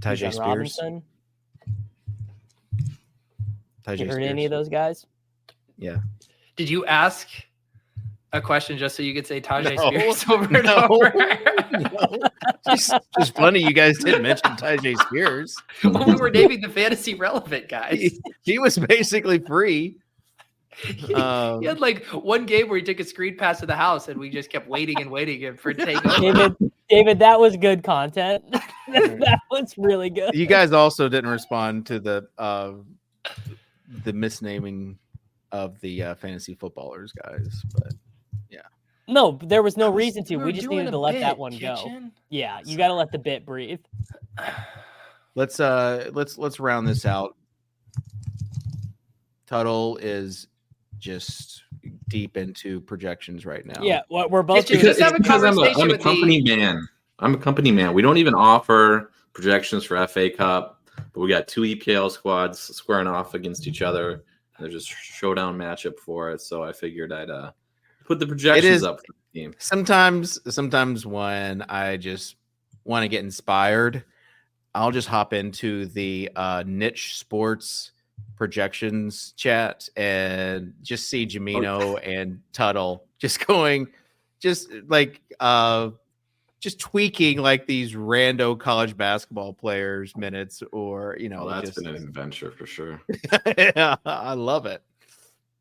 Tajay Spears,
Robinson.
Tajay
You heard
Spears.
any of those guys?
Yeah.
Did you ask a question just so you could say Tajay Spears over and over?
Just funny you guys didn't mention Tajay Spears.
Well, we were naming the fantasy relevant guys.
He was basically free.
He had like one game where he took a screen pass to the house, and we just kept waiting for it to take over.
David, that was good content. That was really good.
You guys also didn't respond to the misnaming of the fantasy footballers, guys. But yeah,
no, there was no reason to. We just needed to let that one go.
Kitchen?
Yeah, you got to let the bit breathe.
let's round this out. Tuttle is just deep into projections right now.
Yeah, we're both
because I'm
a company man. I'm a company man. We don't even offer projections for FA Cup, but we got 2 EPL squads squaring off against each other. There's a showdown matchup for it, so I figured I'd put the projections up for the team.
Sometimes when I just want to get inspired, I'll just hop into the niche sports projections chat and just see Jamino and Tuttle just going, just like just tweaking like these rando college basketball players minutes, or
That's been an adventure for sure.
Yeah, I love it.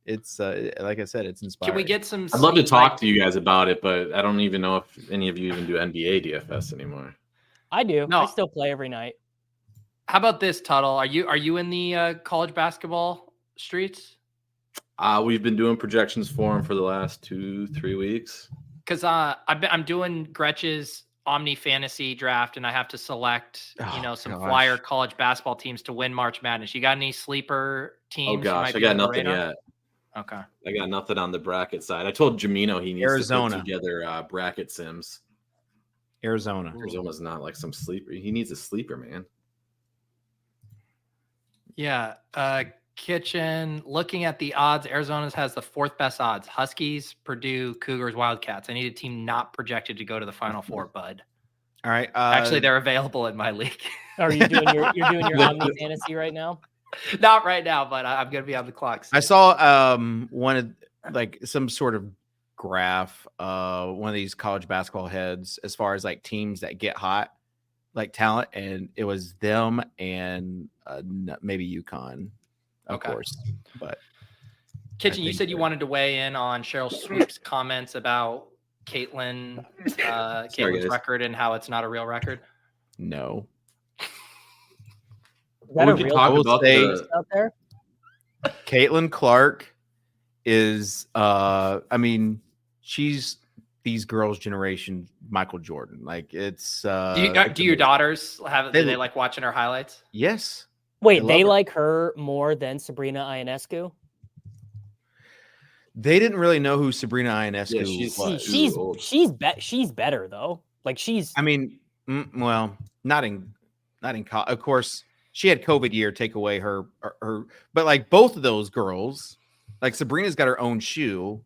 It's like I said, it's inspiring.
Can we get some?
I'd love to talk to you guys about it, but I don't even know if any of you even do NBA DFS anymore.
I do.
No.
I still play every night.
How about this, Tuttle? Are you in the college basketball streets?
We've been doing projections for him for the last 2-3 weeks.
Because I'm doing Gretch's Omni Fantasy Draft, and I have to select some flyer college basketball teams to win March Madness. You got any sleeper teams?
Oh gosh, I got nothing yet.
Okay,
I got nothing on the bracket side. I told Jamino he needs to put together bracket sims.
Arizona's
not like some sleeper. He needs a sleeper, man.
Yeah. Kitchen, looking at the odds, Arizona's has the 4th best odds. Huskies, Purdue, Cougars, Wildcats. I need a team not projected to go to the Final Four, bud.
All right.
Actually, they're available in my league.
Are you doing your Omni Fantasy right now?
Not right now, but I'm going to be on the clock soon.
I saw one of like some sort of graph, one of these college basketball heads as far as like teams that get hot, like talent, and it was them and maybe UConn. Of course, but
Kitchen, you said you wanted to weigh in on Cheryl Sweep's comments about Caitlin's record and how it's not a real record.
No.
Is that a real out there?
Caitlin Clark is she's these girls' generation Michael Jordan. Like it's
do your daughters do they like watching her highlights?
Yes.
Wait, they like her more than Sabrina Ionescu?
They didn't really know who Sabrina Ionescu was.
She's better though. Like she's.
I mean, well, not in college. Of course, she had COVID year take away her. But like both of those girls, like Sabrina's got her own shoe,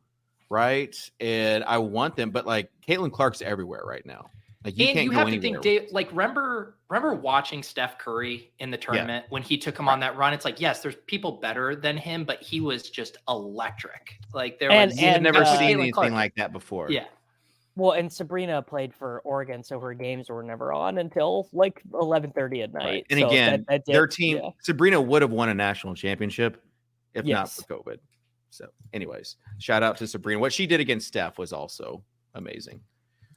right? And I want them, but like Caitlin Clark's everywhere right now. Like you can't go anywhere.
To think, Dave, like remember watching Steph Curry in the tournament when he took him on that run. It's like, yes, there's people better than him, but he was just electric. Like
you had never seen anything like that before.
Yeah.
Well, and Sabrina played for Oregon, so her games were never on until like 11:30 at night.
Right. And
so
again, their team, Sabrina would have won a national championship if not for COVID. So, anyways, shout out to Sabrina. What she did against Steph was also amazing.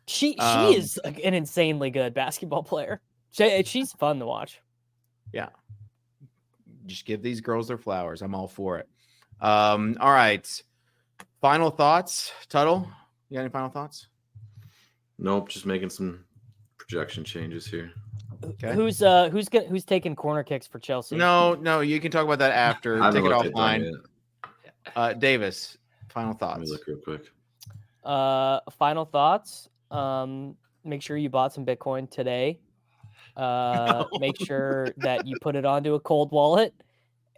She is an insanely good basketball player. She's fun to watch.
Yeah. Just give these girls their flowers. I'm all for it. All right. Final thoughts, Tuttle? You got any final thoughts?
Nope. Just making some projection changes here.
Okay. Who's taking corner kicks for Chelsea?
No. You can talk about that after. Take it offline. Davis, final thoughts.
Let me look real quick.
Final thoughts. Make sure you bought some Bitcoin today. Make sure that you put it onto a cold wallet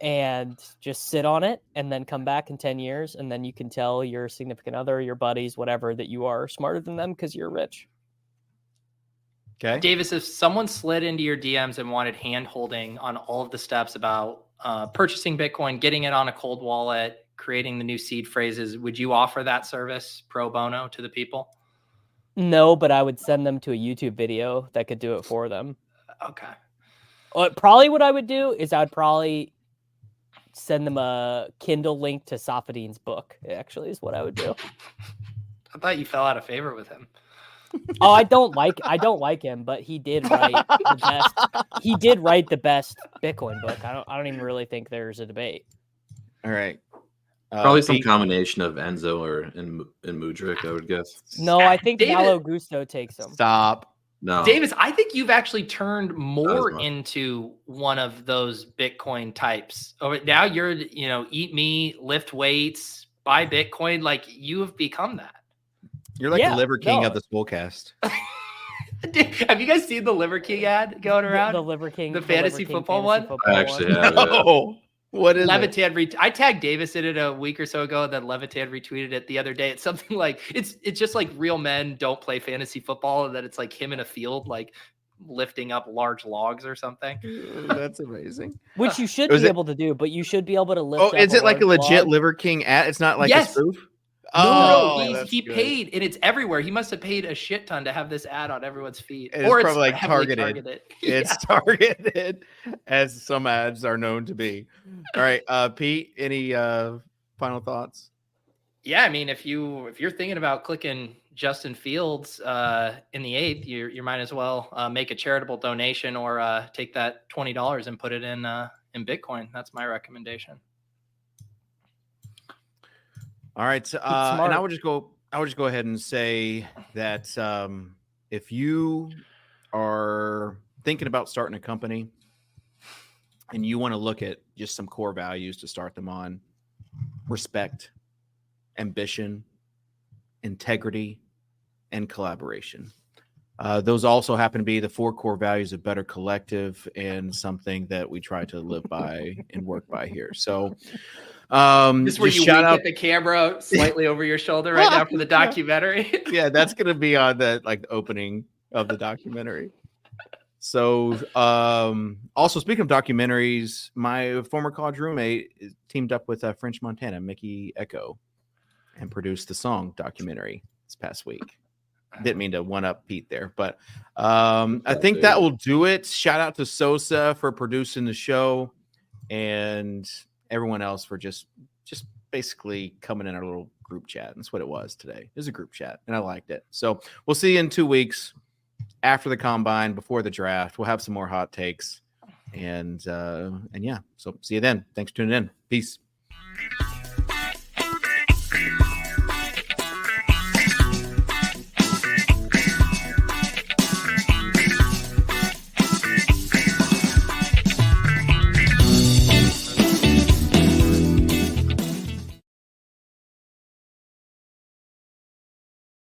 and just sit on it, and then come back in 10 years, and then you can tell your significant other, your buddies, whatever, that you are smarter than them because you're rich.
Okay.
Davis, if someone slid into your DMs and wanted hand holding on all of the steps about purchasing Bitcoin, getting it on a cold wallet, creating the new seed phrases, would you offer that service pro bono to the people?
No, but I would send them to a YouTube video that could do it for them.
Okay.
Probably what I would do is I'd probably send them a Kindle link to Safadin's book. Actually, is what I would do.
I thought you fell out of favor with him.
Oh, I don't like him, but he did write the best. He did write the best Bitcoin book. I don't even really think there's a debate.
All right.
Probably some combination of Enzo and Mudryk, I would guess.
No, I think Malo Gusto takes him.
Stop.
No.
Davis, I think you've actually turned more into one of those Bitcoin types. Now you're, eat meat, lift weights, buy Bitcoin. Like you have become that.
You're like the Liver King of the Swolecast.
Have you guys seen the Liver King ad going around?
The Liver King,
the fantasy football one.
I actually have.
No. What is
Levitan I tagged Davis in it a week or so ago, and then Levitan retweeted it the other day. It's something like it's just like real men don't play fantasy football, and then it's like him in a field like lifting up large logs or something.
That's amazing.
Which you should be able to do, but you should be able to lift.
Oh, is it like a legit log? Liver King ad? It's not like a spoof.
No,
that's
he
good.
paid, and it's everywhere. He must have paid a shit ton to have this ad on everyone's feed.
It's
Or
probably like
heavily
targeted. It's targeted, as some ads are known to be. All right, Pete, any final thoughts?
Yeah, I mean, if you're thinking about clicking Justin Fields in the 8th, you might as well make a charitable donation or take that $20 and put it in Bitcoin. That's my recommendation.
All right, and I would just go ahead and say that if you are thinking about starting a company and you want to look at just some core values to start them on: respect, ambition, integrity, and collaboration. Those also happen to be the 4 core values of Better Collective, and something that we try to live by and work by here. So
This where you
shout
wink
out
at the camera slightly over your shoulder right now for the documentary.
Yeah, that's gonna be on the opening of the documentary. So also, speaking of documentaries, my former college roommate teamed up with French Montana, Mickey Echo, and produced the song documentary this past week. Didn't mean to one up Pete there, but I think that will do it. Shout out to Sosa for producing the show, and everyone else for just basically coming in our little group chat. That's what it was today. It was a group chat, and I liked it. So we'll see you in 2 weeks after the combine, before the draft. We'll have some more hot takes, and yeah. So see you then. Thanks for tuning in. Peace.